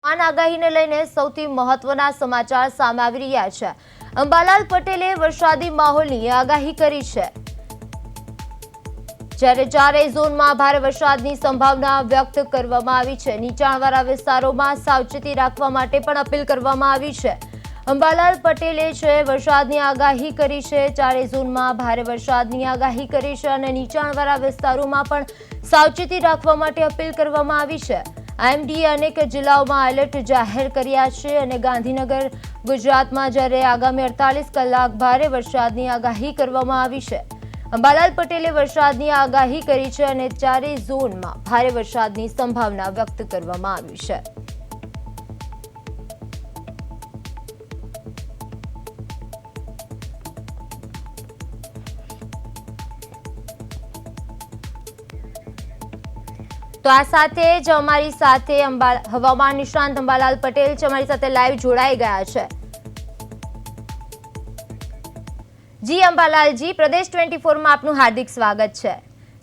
આગાહીને લઈને સૌથી મહત્વના સમાચાર સામે આવી રહ્યા છે। અંબાલાલ પટેલે વરસાદી માહોલની આગાહી કરી છે, જ્યારે ચારેય ઝોનમાં ભારે વરસાદની સંભાવના વ્યક્ત કરવામાં આવી છે। નીચાણવાળા વિસ્તારોમાં સાવચેતી રાખવા માટે પણ અપીલ કરવામાં આવી છે। અંબાલાલ પટેલે વરસાદની આગાહી કરી છે, ચારેય ઝોનમાં ભારે વરસાદની આગાહી કરી છે અને નીચાણવાળા વિસ્તારોમાં પણ સાવચેતી રાખવા માટે અપીલ કરવામાં આવી છે। આઈએમડીએ અનેક જિલ્લાઓમાં એલર્ટ જાહેર કર્યા છે અને ગાંધીનગર ગુજરાતમાં જ્યારે આગામી 48 કલાક ભારે વરસાદની આગાહી કરવામાં આવી છે। અંબાલાલ પટેલે વરસાદની આગાહી કરી છે અને ચારેય ઝોનમાં ભારે વરસાદની સંભાવના વ્યક્ત કરવામાં આવી છે। તો આ સાથે જ અમારી સાથે હવામાન નિષ્ણાંત અંબાલાલ પટેલ છે, અમારી સાથે લાઈવ જોડાઈ ગયા છે। જી અંબાલાલજી, પ્રદેશ 24 માં આપનું હાર્દિક સ્વાગત છે।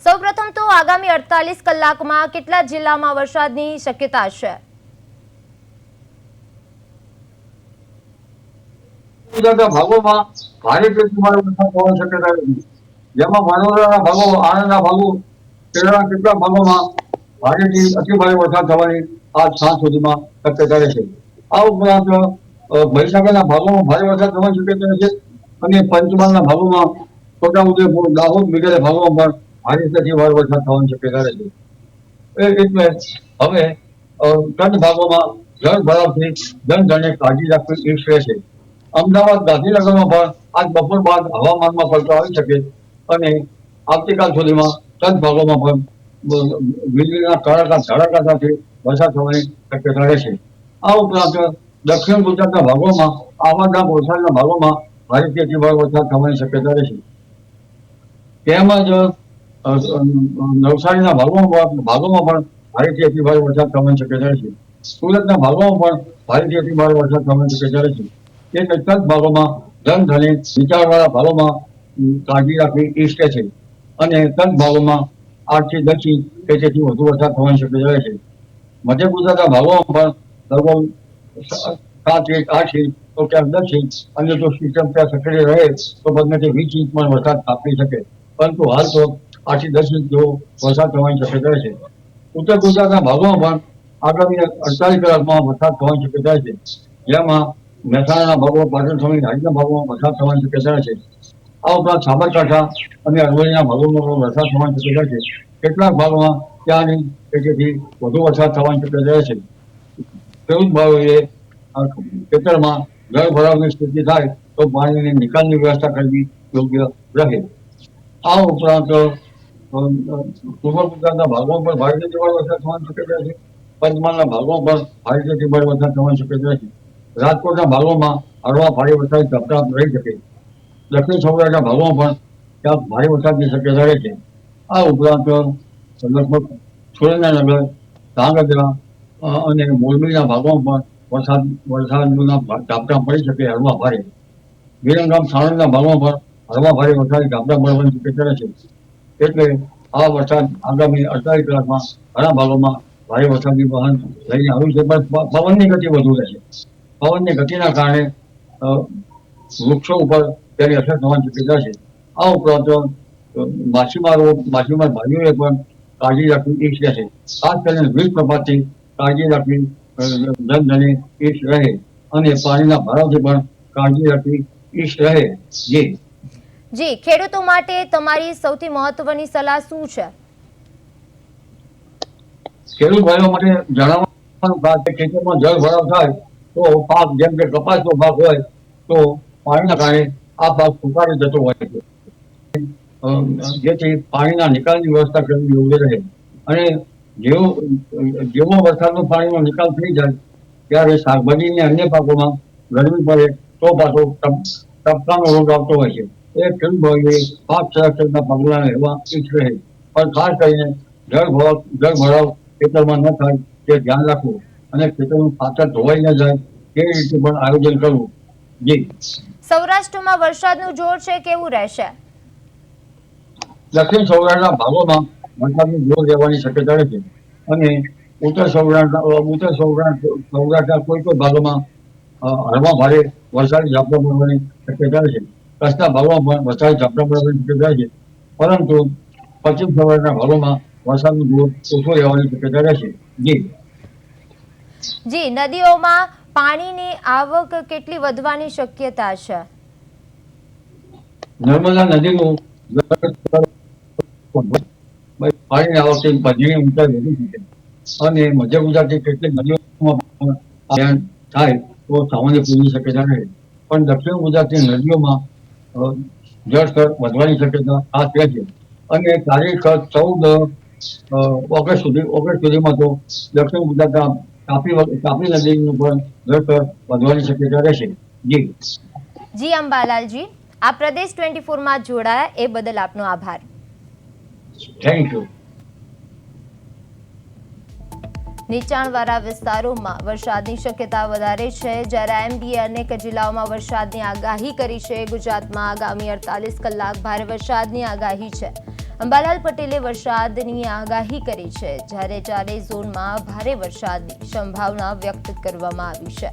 સૌપ્રથમ તો આગામી 48 કલાકમાં કેટલા જિલ્લામાં વરસાદની શક્યતા છે? ભાગોમાં ભારેથી ભારે વરસાદ થવાની શક્યતા છે, જેમાં વડોદરાના ભાગો, આણંદના ભાગો, કેરળના કેટલાક ભાગોમાં ભારેથી અતિ ભારે વરસાદ થવાની આજ સાંજ સુધીમાં શક્યતા રહેશે। આ ઉપરાંત મહીસાગરના ભાગોમાં ભારે વરસાદ થવાની શક્યતા છે અને પંચમહાલના ભાગોમાં, છોટાઉદેપુર, દાહોદ વગેરે ભાગોમાં પણ ભારેથી ભારે વરસાદ થવાની શક્યતા રહેશે। એટલે હવે કચ્છ ભાગોમાં જળ ભરાવથી જનધનને કાળજી રાખવી ઈચ્છ રહેશે। અમદાવાદ, ગાંધીનગરમાં પણ આજ બપોર બાદ હવામાનમાં પલટો આવી શકે અને આવતીકાલ સુધીમાં કચ્છ ભાગોમાં પણ વીજળીના ધડાકા સાથે વરસાદ થવાની શક્યતા રહેશે। આ ઉપરાંત દક્ષિણ ગુજરાતના ભાગોમાં, આવાના વલસાડના ભાગોમાં ભારેથી અતિ ભારે વરસાદ થવાની શક્યતા રહેશે। તેમજ નવસારીના ભાગોમાં પણ ભારેથી અતિ ભારે વરસાદ થવાની શક્યતા રહેશે। સુરતના ભાગોમાં પણ ભારેથી અતિ ભારે વરસાદ થવાની શક્યતા રહેશે। એ કચ્છ ભાગોમાં જનધને નીચાણવાળા ભાગોમાં કાળજી રાખવી ઈચ્છે છે અને કચ્છ ભાગોમાં 8 થી 10 ઇંચ કે તેથી વધુ વરસાદ થવાની શક્યતા રહેશે। મધ્ય ગુજરાતના ભાગોમાં પણ લગભગ 7 ઇંચ, 8 ઇંચ તો ક્યાંક 10 ઇંચ, અને જો સિસ્ટમ ત્યાં સક્રિય રહે તો 15 થી 20 ઇંચ પણ વરસાદ આપી શકે, પરંતુ હાલ તો 8 થી 10 ઇંચ જેવો વરસાદ થવાની શક્યતા રહેશે। ઉત્તર ગુજરાતના ભાગોમાં પણ આગામી 48 કલાકમાં વરસાદ થવાની શક્યતા છે, જેમાં મહેસાણાના ભાગો, પાટણ સહિત રાજ્યના ભાગોમાં વરસાદ થવાની શક્યતા છે। આ ઉપરાંત સાબરકાંઠા અને અરવલ્લીના ભાગોમાં પણ વરસાદ થવાની શક્યતા છે। કેટલાક ભાગોમાં ત્યાંની તેથી વધુ વરસાદ થવાની શક્યતા છે। ખેડૂત ભાઈઓએ ખેતરમાં જળ ભરાવની સ્થિતિ થાય તો પાણીની નિકાલની વ્યવસ્થા કરવી યોગ્ય રહે। આ ઉપરાંત પૂર્વ ગુજરાતના ભાગોમાં પણ ભારેથી ભારે વરસાદ થવાની શક્યતા છે। પંચમહાલના ભાગોમાં પણ ભારેથી ભારે વરસાદ થવાની શક્યતા છે। રાજકોટના ભાગોમાં હળવા ભારે વરસાદ ઝાપટા રહી શકે। દક્ષિણ સૌરાષ્ટ્રના ભાગોમાં પણ ક્યાંક ભારે વરસાદની શક્યતા રહે છે। આ ઉપરાંત લગભગ સુરેન્દ્રનગર, ધાંગધ્રા અને મોરબીના ભાગોમાં પણ વરસાદના ઝાપટા પડી શકે, હળવા ભારે। વિરમગામ, સાણંદના ભાગોમાં પણ હળવા ભારે વરસાદી ઝાપટા પડવાની શક્યતા રહે છે। એટલે આ વરસાદ આગામી 48 કલાકમાં ઘણા ભાગોમાં ભારે વરસાદની વહન લઈને આવ્યું છે, પણ પવનની ગતિ વધુ રહેશે। પવનની ગતિના કારણે વૃક્ષો ઉપર તેની અસર થવાની શક્યતા છે। આ ઉપરાંત માછીમાર ભાઈઓએ પણ કાળજી રાખવી ઈચ્છે છે, ખાસ કરીને વીજ પ્રપાતથી કાળજી રાખવી જનધને ઈચ્છ રહે અને પાણીના ભરાવથી પણ કાળજી રાખવી ઈચ્છ રહે। જી, ખેડૂતો માટે તમારી સૌથી મહત્વની સલાહ શું છે? ખેડૂત ભાઈઓ માટે જણાવવાનું કે ખેતરમાં જળ ભરાવ થાય તો પાક, જેમ કે કપાસનો પાક હોય તો પાણીના કારણે આ પાક સુકાઈ જતો હોય છે, જેથી પાણીના નિકાલની વ્યવસ્થા કરવી યોગ્ય રહે। અને જેવો વરસાદનું પાણીનો નિકાલ થઈ જાય ત્યારે શાકભાજી અન્ય પાકોમાં ગરમી પડે તો પાછો ટપકાનો રોગ આવતો હોય છે। એ ખેડૂત ભાઈઓએ પાક સંરક્ષણના પગલાં લેવા ઈચ્છ રહે, પણ ખાસ કરીને જળ ભરાવ ખેતરમાં ન થાય તે ધ્યાન રાખવું અને ખેતરનું ખાતર ધોવાઈ ન જાય તે રીતે પણ આયોજન કરવું। સૌરાષ્ટ્રમાં વરસાદનું જોર છે, કેવું રહેશે? દક્ષિણ સૌરાષ્ટ્રના ભાગોમાં વરસાદનું જોર રહેવાની શક્યતા રહેશે અને ઉત્તર સૌરાષ્ટ્રના કોઈ ભાગોમાં હળવા ભારે વરસાદી ઝાપટા પડવાની શક્યતા છે. કચ્છના ભાગોમાં પણ વરસાદી ઝાપટા પડવાની શક્યતા છે, પરંતુ પશ્ચિમ સૌરાષ્ટ્રના ભાગોમાં વરસાદનું જોર ઓછો રહેવાની શક્યતા રહેશે. જી, નદીઓમાં પાણીની આવક કેટલી વધવાની શક્યતા છે? નર્મદા નદીનું પાણીની આવક ભજીની ઊંચાઈ વધી શકે અને મધ્ય ગુજરાતની કેટલીક નદીઓમાં પણ થાય તો સામાન્ય પૂરની શક્યતા રહે, પણ દક્ષિણ ગુજરાતની નદીઓમાં જળસ્તર વધવાની શક્યતા આ છે અને તારીખ 14 ઓગસ્ટ સુધીમાં તો દક્ષિણ ગુજરાતના તાપી નદીનું પણ જળસ્તર વધવાની શક્યતા રહેશે. જી અંબાલાલજી, આ પ્રદેશ 24 માં જોડાયા એ બદલ આપનો આભાર. Thank you. નીચાણવાળા વિસ્તારોમાં વરસાદની શક્યતા વધારે છે, જ્યારે આઈએમડીએ અનેક જિલ્લાઓમાં વરસાદની આગાહી કરી છે. ગુજરાતમાં આગામી 48 કલાક ભારે વરસાદની આગાહી છે. અંબાલાલ પટેલે વરસાદની આગાહી કરી છે, જ્યારે ચારેય ઝોનમાં ભારે વરસાદની સંભાવના વ્યક્ત કરવામાં આવી છે.